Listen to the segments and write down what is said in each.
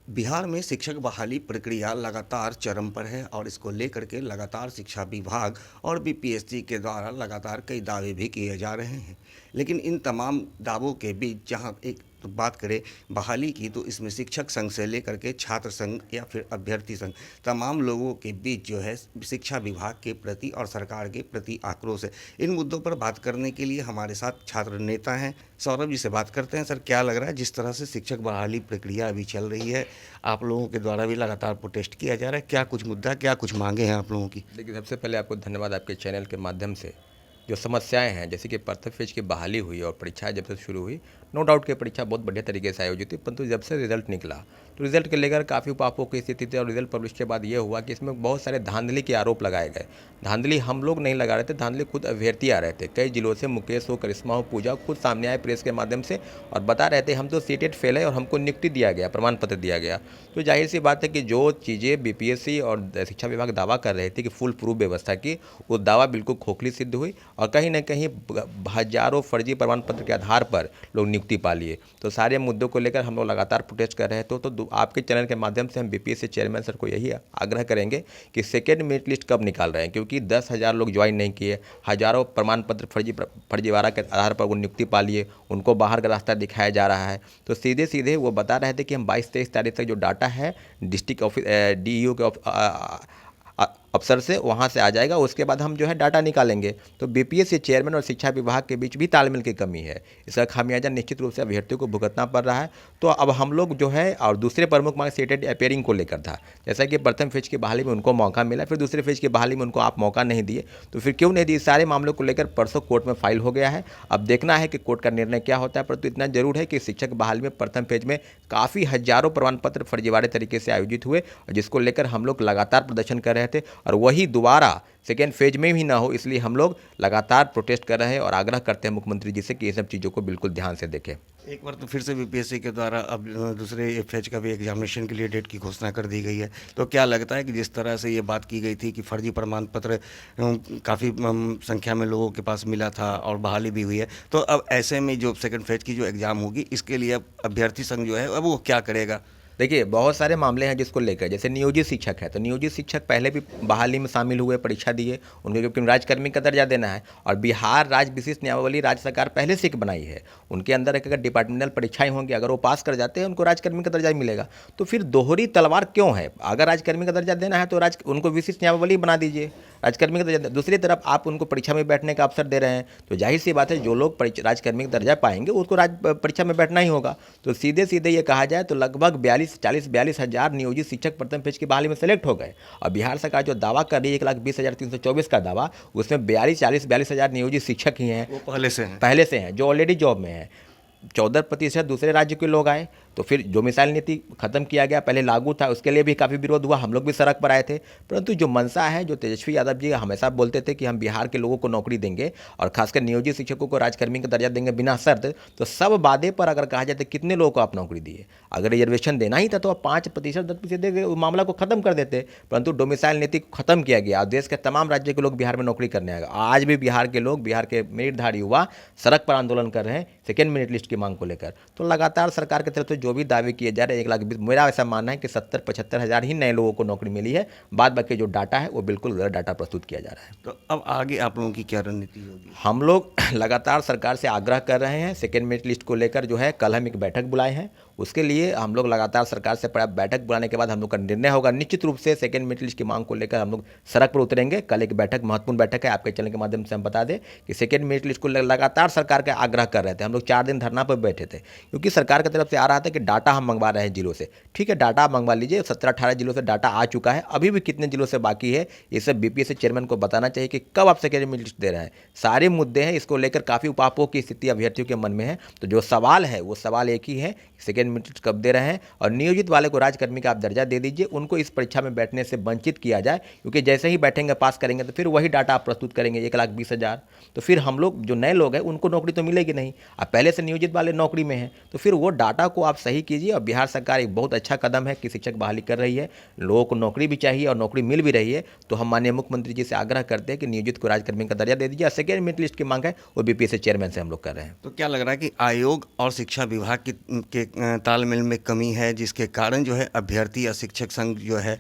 बिहार में शिक्षक बहाली प्रक्रिया लगातार चरम पर है और इसको लेकर के लगातार शिक्षा विभाग और बीपीएससी के द्वारा लगातार कई दावे भी किए जा रहे हैं। लेकिन इन तमाम दावों के बीच जहां एक तो बात करें बहाली की, तो इसमें शिक्षक संघ से लेकर के छात्र संघ या फिर अभ्यर्थी संघ, तमाम लोगों के बीच जो है शिक्षा विभाग के प्रति और सरकार के प्रति आक्रोश है। इन मुद्दों पर बात करने के लिए हमारे साथ छात्र नेता हैं, सौरभ जी से बात करते हैं। सर, क्या लग रहा है जिस तरह से शिक्षक बहाली प्रक्रिया अभी चल रही है, आप लोगों के द्वारा भी लगातार प्रोटेस्ट किया जा रहा है, क्या कुछ मुद्दा, क्या कुछ मांगे हैं आप लोगों की? देखिए, सबसे पहले आपको धन्यवाद। आपके चैनल के माध्यम से जो समस्याएं हैं, जैसे कि प्रथम फेज की बहाली हुई और परीक्षाएं जब से शुरू हुई, नो डाउट कि परीक्षा बहुत बढ़िया तरीके से आयोजित हुई, परंतु जब से रिजल्ट निकला तो रिजल्ट के लेकर काफ़ी उपापों की स्थिति थी। और रिजल्ट पब्लिश के बाद ये हुआ कि इसमें बहुत सारे धांधली के आरोप लगाए गए। धांधली हम लोग नहीं लगा रहे थे, धांधली खुद अभ्यर्थी आ रहे थे। कई जिलों से मुकेश हो, करिश्मा हो, पूजा खुद सामने आए प्रेस के माध्यम से और बता रहे थे हम तो सीटेट फेल है और हमको नियुक्ति दिया गया, प्रमाण पत्र दिया गया। तो जाहिर सी बात है कि जो चीज़ें बीपीएससी और शिक्षा विभाग दावा कर रहे थे कि फुल प्रूफ व्यवस्था की, वो दावा बिल्कुल खोखली सिद्ध हुई और कहीं ना कहीं हजारों फर्जी प्रमाण पत्र के आधार पर लोग नियुक्ति पा लिए। तो सारे मुद्दों को लेकर हम लोग लगातार प्रोटेस्ट कर रहे थे। तो आपके चैनल के माध्यम से हम बीपीएससी चेयरमैन सर को यही आग्रह करेंगे कि सेकेंड मेरिट लिस्ट कब निकाल रहे हैं, क्योंकि 10,000 लोग ज्वाइन नहीं किए, हजारों प्रमाण पत्र फर्जीवाड़ा के आधार पर वो नियुक्ति पा लिए, उनको बाहर का रास्ता दिखाया जा रहा है। तो सीधे सीधे वो बता रहे थे कि हम 22-23 तारीख तक जो डाटा है डिस्ट्रिक्ट ऑफिस डीईओ के अफसर से वहाँ से आ जाएगा, उसके बाद हम जो है डाटा निकालेंगे। तो बीपीएससी चेयरमैन और शिक्षा विभाग के बीच भी तालमेल की कमी है। इसका खामियाजा निश्चित रूप से अभ्यर्थियों को भुगतना पड़ रहा है। तो अब हम लोग जो है, और दूसरे प्रमुख मांग सीटेट अपेयरिंग को लेकर था। जैसा कि प्रथम फेज की बहाली में उनको मौका मिला, फिर दूसरे फेज की बहाली में उनको आप मौका नहीं दिए, तो फिर क्यों नहीं दिए? सारे मामलों को लेकर परसों कोर्ट में फाइल हो गया है। अब देखना है कि कोर्ट का निर्णय क्या होता है। परंतु इतना जरूर है कि शिक्षक बहाली में प्रथम फेज में काफ़ी हजारों प्रमाण पत्र फर्जीवाड़े तरीके से आयोजित हुए, जिसको लेकर हम लोग लगातार प्रदर्शन कर रहे थे और वही दोबारा सेकेंड फेज में भी ना हो, इसलिए हम लोग लगातार प्रोटेस्ट कर रहे हैं और आग्रह करते हैं मुख्यमंत्री जी से कि ये सब चीज़ों को बिल्कुल ध्यान से देखें। एक बार तो फिर से बीपीएससी के द्वारा अब दूसरे फेज का भी एग्जामिनेशन के लिए डेट की घोषणा कर दी गई है। तो क्या लगता है कि जिस तरह से ये बात की गई थी कि फर्जी प्रमाण पत्र काफ़ी संख्या में लोगों के पास मिला था और बहाली भी हुई है, तो अब ऐसे में जो सेकंड फेज की जो एग्ज़ाम होगी, इसके लिए अब अभ्यर्थी संघ जो है अब वो क्या करेगा? देखिए, बहुत सारे मामले हैं जिसको लेकर, जैसे नियोजित शिक्षक है, तो नियोजित शिक्षक पहले भी बहाली में शामिल हुए, परीक्षा दिए, उनको क्योंकि राज्यकर्मी का दर्जा देना है। और बिहार राज्य विशिष्ट नियमावली राज्य सरकार पहले से बनाई है, उनके अंदर अगर डिपार्टमेंटल परीक्षाएं होंगी, अगर वो पास कर जाते हैं उनको राज्यकर्मी का दर्जा मिलेगा। तो फिर दोहरी तलवार क्यों है? अगर राज्यकर्मी का दर्जा देना है तो उनको विशिष्ट नियमावली बना दीजिए, राज्यकर्मी का दर्जा। दूसरी तरफ आप उनको परीक्षा में बैठने का अवसर दे रहे हैं, तो जाहिर सी बात है जो लोग राज्यकर्मी का दर्जा पाएंगे उसको परीक्षा में बैठना ही होगा। तो सीधे सीधे ये कहा जाए तो लगभग 42 हज़ार नियोजित शिक्षक प्रथम फेज की बहाली में सेलेक्ट हो गए। और बिहार सरकार जो दावा कर रही है 1,20,324 का दावा, उसमें 42 हज़ार नियोजित शिक्षक ही हैं, वो पहले से हैं जो ऑलरेडी जॉब में हैं। 14% दूसरे राज्य के लोग आए। तो फिर जो मिसाइल नीति खत्म किया गया, पहले लागू था, उसके लिए भी काफ़ी विरोध हुआ, हम लोग भी सड़क पर आए थे। परंतु जो मंशा है, जो तेजस्वी यादव जी हमेशा बोलते थे कि हम बिहार के लोगों को नौकरी देंगे और खासकर नियोजित शिक्षकों को राज्यकर्मी का दर्जा देंगे बिना शर्त, तो सब वादे पर अगर कहा जाए तो कितने लोगों को आप नौकरी दिए? अगर रिजर्वेशन देना ही था तो आप 5%, 10% दे के मामला को खत्म कर देते। परंतु डोमिसाइल नीति को खत्म किया गया और देश के तमाम राज्य के लोग बिहार में नौकरी करने आएगा। आज भी बिहार के लोग, बिहार के मेरिटधारी युवा सड़क पर आंदोलन कर रहे हैं सेकेंड मेरिट लिस्ट की मांग को लेकर। तो लगातार सरकार की तरफ से जो भी दावे किए जा रहे हैं, 1,20,000, मेरा ऐसा मानना है कि 70-75 हज़ार ही नए लोगों को नौकरी मिली है। बाद बाकी जो डाटा है वो बिल्कुल गलत डाटा प्रस्तुत किया जा रहा है। तो अब आगे आप लोगों की क्या रणनीति होगी? हम लोग लगातार सरकार से आग्रह कर रहे हैं सेकेंड मेरिट लिस्ट को लेकर। जो है कल हम एक बैठक बुलाए हैं, उसके लिए हम लोग लगातार सरकार से बैठक बुलाने के बाद हम लोग का निर्णय होगा। निश्चित रूप से सेकेंड मेरिट लिस्ट की मांग को लेकर हम लोग सड़क पर उतरेंगे। कल एक बैठक, महत्वपूर्ण बैठक है, आपके चैनल के माध्यम से हम बता दें कि सेकेंड मेरिट लिस्ट को लगातार सरकार का आग्रह कर रहे थे। हम लोग 4 दिन धरना पर बैठे थे, क्योंकि सरकार की तरफ से आ रहा था कि डाटा हम मंगवा रहे हैं जिलों से। ठीक है, डाटा आप मंगवा लीजिए, 17-18 जिलों से डाटा आ चुका है, अभी भी कितने जिलों से बाकी है ये सब बीपीएससी चेयरमैन को बताना चाहिए कि कब आप सेकेंड मेरिट लिस्ट दे रहे हैं। सारे मुद्दे हैं, इसको लेकर काफ़ी उपापों की स्थिति अभ्यर्थियों के मन में है। तो जो सवाल है वो सवाल एक ही है, सेकेंड मेरिट लिस्ट कब दे रहे हैं और नियोजित वाले को राज्यकर्मी का आप दर्जा दे दीजिए, उनको इस परीक्षा में बैठने से वंचित किया जाए। क्योंकि जैसे ही बैठेंगे, पास करेंगे, तो फिर वही डाटा आप प्रस्तुत करेंगे 1,20,000, तो फिर हम लोग जो नए लोग हैं उनको नौकरी तो मिलेगी नहीं। अब पहले से नियोजित वाले नौकरी में हैं, तो फिर वो डाटा को आप सही कीजिए। और बिहार सरकार एक बहुत अच्छा कदम है कि शिक्षक बहाली कर रही है, लोगों को नौकरी भी चाहिए और नौकरी मिल भी रही है। तो हम माननीय मुख्यमंत्री जी से आग्रह करते हैं कि नियोजित को राज्यकर्मी का दर्जा दे दीजिए। सेकेंड मेरिट लिस्ट की मांग है वो बीपीएससी चेयरमैन से हम लोग कर रहे हैं। तो क्या लग रहा है कि आयोग और शिक्षा विभाग के तालमेल में कमी है जिसके कारण जो है अभ्यर्थी या शिक्षक संघ जो है।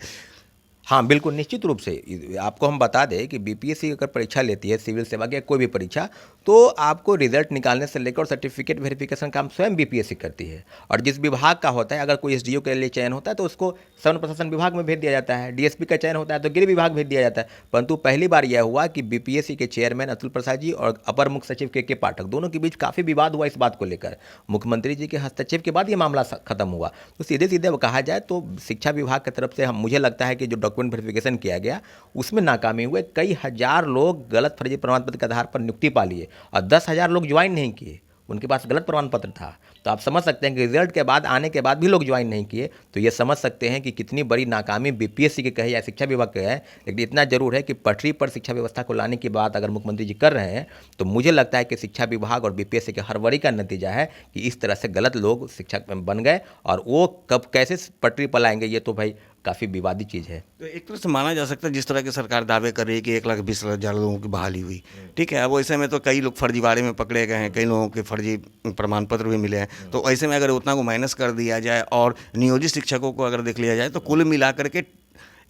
हाँ बिल्कुल, निश्चित रूप से आपको हम बता दें कि बीपीएससी अगर परीक्षा लेती है, सिविल सेवा की या कोई भी परीक्षा, तो आपको रिजल्ट निकालने से लेकर और सर्टिफिकेट वेरिफिकेशन काम स्वयं बीपीएससी करती है। और जिस विभाग का होता है, अगर कोई एसडीओ के लिए चयन होता है तो उसको वन प्रशासन विभाग में भेज दिया जाता है, डीएसपी का चयन होता है तो गृह विभाग भेज दिया जाता है। परंतु पहली बार यह हुआ कि बीपीएससी के चेयरमैन अतुल प्रसाद जी और अपर मुख्य सचिव के पाठक दोनों के बीच काफ़ी विवाद हुआ इस बात को लेकर। मुख्यमंत्री जी के हस्तक्षेप के बाद ये मामला खत्म हुआ। तो सीधे सीधे कहा जाए तो शिक्षा विभाग की तरफ से मुझे लगता है कि जो डॉक्यूमेंट वेरिफिकेशन किया गया उसमें नाकामी हुए। कई हजार लोग गलत फर्जी प्रमाण पत्र के आधार पर नियुक्ति पा लिए और 10,000 लोग ज्वाइन नहीं किए, उनके पास गलत प्रमाण पत्र था। तो आप समझ सकते हैं कि रिजल्ट के बाद आने के बाद भी लोग ज्वाइन नहीं किए। तो ये समझ सकते हैं कि कितनी बड़ी नाकामी बीपीएससी की कहे या शिक्षा विभाग की है। लेकिन इतना जरूर है कि पटरी पर शिक्षा व्यवस्था को लाने की बात अगर मुख्यमंत्री जी कर रहे हैं तो मुझे लगता है कि शिक्षा विभाग और बीपीएससी के हड़बड़ी का नतीजा है कि इस तरह से गलत लोग शिक्षक बन गए और वो कब कैसे पटरी पर लाएंगे ये तो भाई काफ़ी विवादित चीज़ है। तो एक तरह से माना जा सकता है जिस तरह की सरकार दावे कर रही है कि 1,20,000 लोगों की बहाली हुई, ठीक है। अब ऐसे में तो कई लोग फर्जीवाड़े में पकड़े गए हैं, कई लोगों के फर्जी प्रमाण पत्र भी मिले हैं। तो ऐसे में अगर उतना को माइनस कर दिया जाए और नियोजित शिक्षकों को अगर देख लिया जाए तो कुल मिलाकर के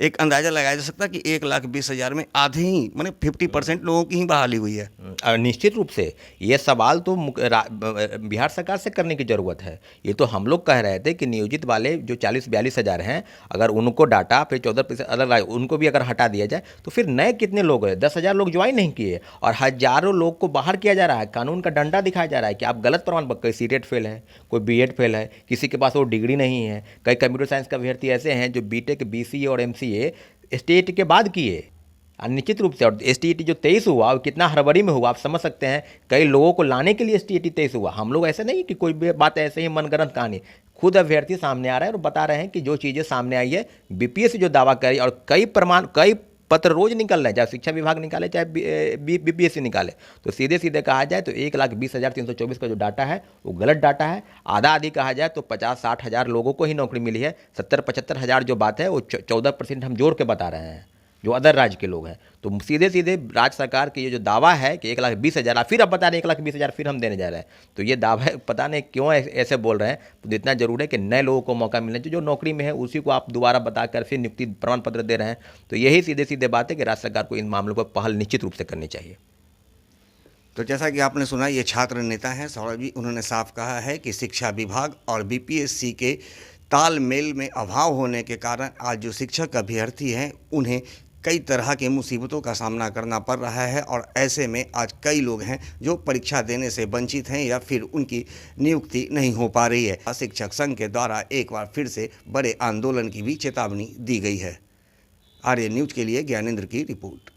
एक अंदाज़ा लगाया जा सकता है कि 1,20,000 में आधे ही माने 50% लोगों की ही बहाली हुई है। और निश्चित रूप से ये सवाल तो बिहार सरकार से करने की ज़रूरत है। ये तो हम लोग कह रहे थे कि नियोजित वाले जो 40-42 हज़ार हैं, अगर उनको डाटा फिर 14% अलग उनको भी अगर हटा दिया जाए तो फिर नए कितने लोग हैं? 10,000 लोग ज्वाइन नहीं किए और हजारों लोग को बाहर किया जा रहा है। कानून का डंडा दिखाया जा रहा है कि आप गलत प्रमाण पत्र, कोई सीटेट फेल है, कोई बीएड फेल है, किसी के पास वो डिग्री नहीं है। कई कंप्यूटर साइंस का अभ्यर्थी ऐसे हैं जो बीटेक, बीसीए और एमसीए स्टेट के बाद किए। निश्चित रूप से और एसटीईटी जो 23 हुआ और कितना हड़बड़ी में हुआ आप समझ सकते हैं। कई लोगों को लाने के लिए एसटीईटी 23 हुआ। हम लोग ऐसे नहीं कि कोई बात ऐसे ही मनगढ़ंत कहानी, खुद अभ्यर्थी सामने आ रहा है और बता रहे हैं कि जो चीज़ें सामने आई है बीपीएससी जो दावा करी और कई पत्र रोज निकल रहे हैं, चाहे शिक्षा विभाग निकाले चाहे बीपीएससी निकाले। तो सीधे सीधे कहा जाए तो 1,20,324 का जो डाटा है वो गलत डाटा है। आधा आधी कहा जाए तो 50-60 हज़ार लोगों को ही नौकरी मिली है। 70-75 हज़ार जो बात है वो 14% हम जोड़ के बता रहे हैं जो अदर राज्य के लोग हैं। तो सीधे सीधे राज्य सरकार की ये जो दावा है कि 1,20,000 फिर अब बता रहे हैं 1,20,000 फिर हम देने जा रहे हैं, तो ये दावा पता नहीं क्यों ऐसे बोल रहे हैं। तो इतना जरूर है कि नए लोगों को मौका मिलना चाहिए, जो नौकरी में है उसी को आप दोबारा बताकर फिर नियुक्ति प्रमाण पत्र दे रहे हैं। तो यही सीधे सीधे बात है कि राज्य सरकार को इन मामलों पर पहल निश्चित रूप से करनी चाहिए। तो जैसा कि आपने सुना, ये छात्र नेता हैं सौरभ जी, उन्होंने साफ कहा है कि शिक्षा विभाग और बीपीएससी के तालमेल में अभाव होने के कारण आज जो शिक्षक अभ्यर्थी हैं उन्हें कई तरह की मुसीबतों का सामना करना पड़ रहा है। और ऐसे में आज कई लोग हैं जो परीक्षा देने से वंचित हैं या फिर उनकी नियुक्ति नहीं हो पा रही है। शिक्षक संघ के द्वारा एक बार फिर से बड़े आंदोलन की भी चेतावनी दी गई है। आर्य न्यूज़ के लिए ज्ञानेंद्र की रिपोर्ट।